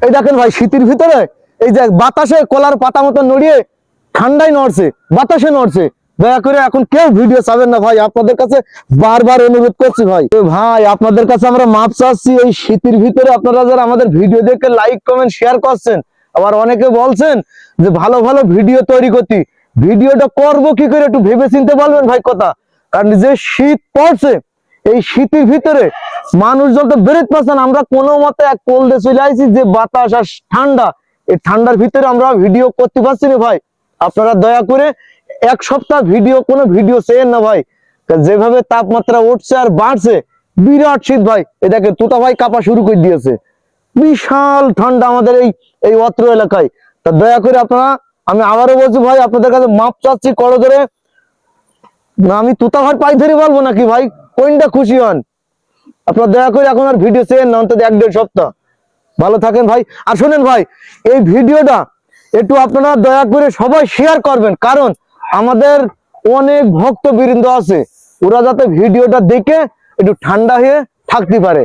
এই দেখেন ভাই শীতের ভিতরে এই যে বাতাসে কলার পাতা মতো নড়িয়ে ঠান্ডায় নড়ছে, বাতাসে নড়ছে। দয়া করে এখন কেউ ভিডিও চাবেন না ভাই, আপনাদের কাছে বারবার অনুরোধ করছি ভাই। ভাই আপনাদের কাছে আমরা মাপ চাচ্ছি, এই শীতের ভিতরে আপনারা যারা আমাদের ভিডিও দেখে লাইক কমেন্ট শেয়ার করছেন, আবার অনেকে বলছেন যে ভালো ভালো ভিডিও তৈরি করতে, ভিডিওটা করবো কি করে একটু ভেবে চিনতে বলবেন ভাই কথা। কারণ যে শীত পড়ছে, এই শীতের ভিতরে মানুষ যত বেরোতে পারছেন, আমরা কোনো মতে এক কোল্ডে চলে আসছি যে বাতাস আর ঠান্ডা, এই ঠান্ডার ভিতরে আমরা ভিডিও করতে পারছি না ভাই। আপনারা দয়া করে এক সপ্তাহ কোনো ভিডিও চেয়েন না ভাই, যেভাবে তাপমাত্রা উঠছে আর বাড়ছে, বিরাট শীত ভাই। এই দেখেন তুতা ভাই কাঁপা শুরু করে দিয়েছে, বিশাল ঠান্ডা আমাদের এই অত্র এলাকায়। তা দয়া করে আপনারা, আমি আবারও বলছি ভাই, আপনাদের কাছে মাপ চাচ্ছি করো ধরে না, আমি তুতা ভাই পাই ধরে বলবো নাকি ভাই, কোনটা খুশি হন আপনারা। দয়া করে এখন আর ভিডিও চেয়েন না, অন্তত 1-1.5 সপ্তাহ। ভালো থাকেন ভাই। আর শোনেন ভাই, এই ভিডিওটা একটু আপনারা দয়া করে সবাই শেয়ার করবেন, কারণ আমাদের অনেক ভক্তবৃন্দ আছে, ওরা যাতে ভিডিওটা দেখে একটু ঠান্ডা হয়ে থাকতে পারে।